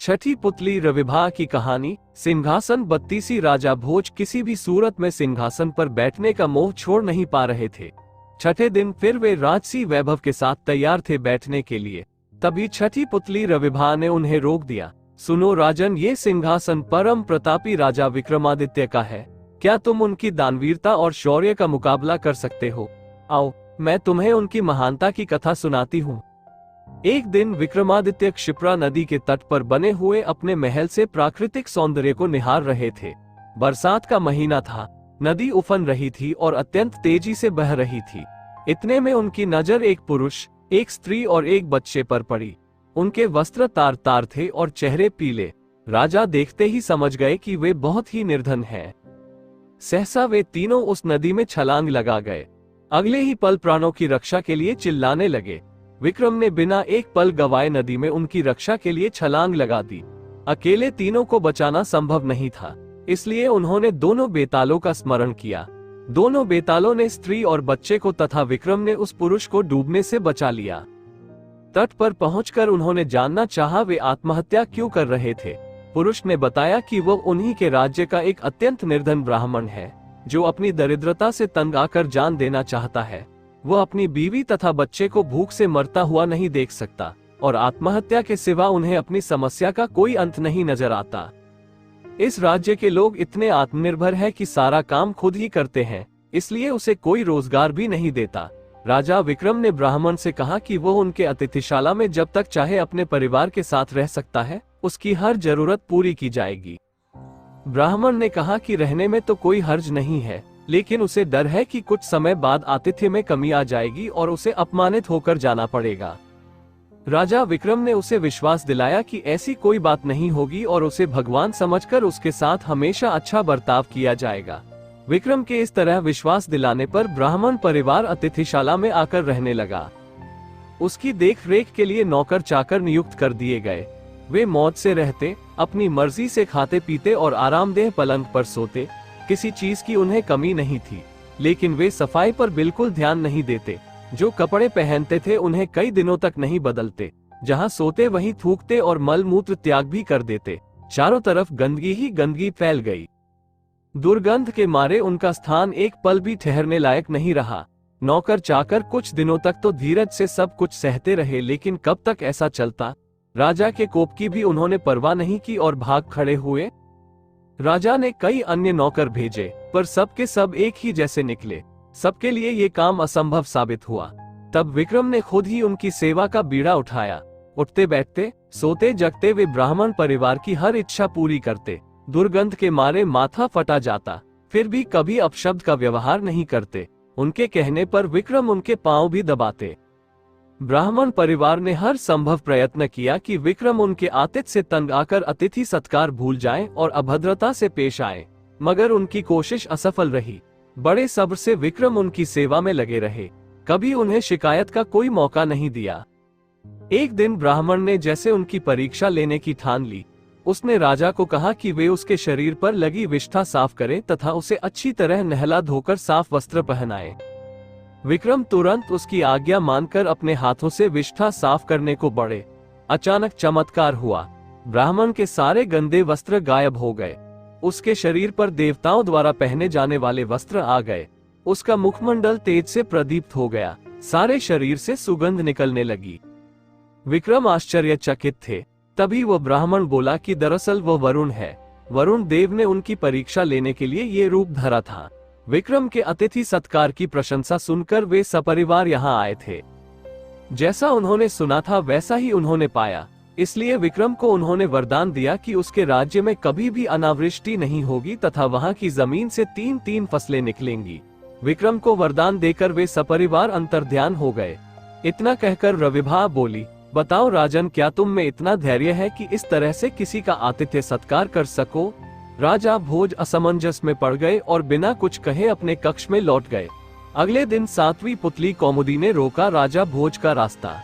छठी पुतली रविभा की कहानी। सिंहासन बत्तीसी राजा भोज किसी भी सूरत में सिंहासन पर बैठने का मोह छोड़ नहीं पा रहे थे। छठे दिन फिर वे राजसी वैभव के साथ तैयार थे बैठने के लिए। तभी छठी पुतली रविभा ने उन्हें रोक दिया। सुनो राजन, ये सिंहासन परम प्रतापी राजा विक्रमादित्य का है। क्या तुम उनकी दानवीरता और शौर्य का मुकाबला कर सकते हो? आओ, मैं तुम्हें उनकी महानता की कथा सुनाती हूँ। एक दिन विक्रमादित्य क्षिप्रा नदी के तट पर बने हुए अपने महल से प्राकृतिक सौंदर्य को निहार रहे थे। बरसात का महीना था, नदी उफन रही थी और अत्यंत तेजी से बह रही थी। इतने में उनकी नजर एक पुरुष, एक स्त्री और एक बच्चे पर पड़ी। उनके वस्त्र तार तार थे और चेहरे पीले। राजा देखते ही समझ गए कि वे बहुत ही निर्धन हैं। सहसा वे तीनों उस नदी में छलांग लगा गए। अगले ही पल प्राणों की रक्षा के लिए चिल्लाने लगे। विक्रम ने बिना एक पल गवाए नदी में उनकी रक्षा के लिए छलांग लगा दी। अकेले तीनों को बचाना संभव नहीं था, इसलिए उन्होंने दोनों बेतालों का स्मरण किया। दोनों बेतालों ने स्त्री और बच्चे को तथा विक्रम ने उस पुरुष को डूबने से बचा लिया। तट पर पहुंचकर उन्होंने जानना चाहा वे आत्महत्या क्यों कर रहे थे। पुरुष ने बताया कि वह उन्हीं के राज्य का एक अत्यंत निर्धन ब्राह्मण है, जो अपनी दरिद्रता से तंग आकर जान देना चाहता है। वह अपनी बीवी तथा बच्चे को भूख से मरता हुआ नहीं देख सकता और आत्महत्या के सिवा उन्हें अपनी समस्या का कोई अंत नहीं नजर आता। इस राज्य के लोग इतने आत्मनिर्भर हैं कि सारा काम खुद ही करते हैं, इसलिए उसे कोई रोजगार भी नहीं देता। राजा विक्रम ने ब्राह्मण से कहा कि वो उनके अतिथिशाला में जब तक चाहे अपने परिवार के साथ रह सकता है, उसकी हर जरूरत पूरी की जाएगी। ब्राह्मण ने कहा कि रहने में तो कोई हर्ज नहीं है, लेकिन उसे डर है कि कुछ समय बाद आतिथ्य में कमी आ जाएगी और उसे अपमानित होकर जाना पड़ेगा। राजा विक्रम ने उसे विश्वास दिलाया कि ऐसी कोई बात नहीं होगी और उसे भगवान समझकर उसके साथ हमेशा अच्छा बर्ताव किया जाएगा। विक्रम के इस तरह विश्वास दिलाने पर ब्राह्मण परिवार अतिथिशाला में आकर रहने लगा। उसकी देखरेख के लिए नौकर चाकर नियुक्त कर दिए गए। वे मौज से रहते, अपनी मर्जी से खाते पीते और आरामदेह पलंग पर सोते। किसी चीज की उन्हें कमी नहीं थी, लेकिन वे सफाई पर बिल्कुल ध्यान नहीं देते। जो कपड़े पहनते थे उन्हें कई दिनों तक नहीं बदलते। जहां सोते वहीं थूकते और मल मूत्र त्याग भी कर देते। चारों तरफ गंदगी ही गंदगी फैल गई। दुर्गंध के मारे उनका स्थान एक पल भी ठहरने लायक नहीं रहा। नौकर चाकर कुछ दिनों तक तो धीरज से सब कुछ सहते रहे, लेकिन कब तक ऐसा चलता। राजा के कोप की भी उन्होंने परवाह नहीं की और भाग खड़े हुए। राजा ने कई अन्य नौकर भेजे, पर सबके सब एक ही जैसे निकले। सबके लिए ये काम असंभव साबित हुआ। तब विक्रम ने खुद ही उनकी सेवा का बीड़ा उठाया। उठते बैठते, सोते जगते वे ब्राह्मण परिवार की हर इच्छा पूरी करते। दुर्गंध के मारे माथा फटा जाता, फिर भी कभी अपशब्द का व्यवहार नहीं करते। उनके कहने पर विक्रम उनके पांव भी दबाते। ब्राह्मण परिवार ने हर संभव प्रयत्न किया कि विक्रम उनके आतिथ्य से तंग आकर अतिथि सत्कार भूल जाएं और अभद्रता से पेश आए, मगर उनकी कोशिश असफल रही। बड़े सब्र से विक्रम उनकी सेवा में लगे रहे, कभी उन्हें शिकायत का कोई मौका नहीं दिया। एक दिन ब्राह्मण ने जैसे उनकी परीक्षा लेने की ठान ली। उसने राजा को कहा कि वे उसके शरीर पर लगी विष्ठा साफ करें तथा उसे अच्छी तरह नहला धोकर साफ वस्त्र पहनाए। विक्रम तुरंत उसकी आज्ञा मानकर अपने हाथों से विष्ठा साफ करने को बढ़े। अचानक चमत्कार हुआ। ब्राह्मण के सारे गंदे वस्त्र गायब हो गए। उसके शरीर पर देवताओं द्वारा पहने जाने वाले वस्त्र आ गए। उसका मुखमंडल तेज से प्रदीप्त हो गया। सारे शरीर से सुगंध निकलने लगी। विक्रम आश्चर्यचकित थे। तभी वह ब्राह्मण बोला कि दरअसल वह वरुण है। वरुण देव ने उनकी परीक्षा लेने के लिए ये रूप धरा था। विक्रम के अतिथि सत्कार की प्रशंसा सुनकर वे सपरिवार यहाँ आए थे। जैसा उन्होंने सुना था वैसा ही उन्होंने पाया, इसलिए विक्रम को उन्होंने वरदान दिया कि उसके राज्य में कभी भी अनावृष्टि नहीं होगी तथा वहाँ की जमीन से 3-3 फसलें निकलेंगी। विक्रम को वरदान देकर वे सपरिवार अंतर्ध्यान हो गए। इतना कहकर रविभा बोली, बताओ राजन, क्या तुम में इतना धैर्य है कि इस तरह से किसी का आतिथ्य सत्कार कर सको? राजा भोज असमंजस में पड़ गए और बिना कुछ कहे अपने कक्ष में लौट गए। अगले दिन 7वीं पुतली कौमुदी ने रोका राजा भोज का रास्ता।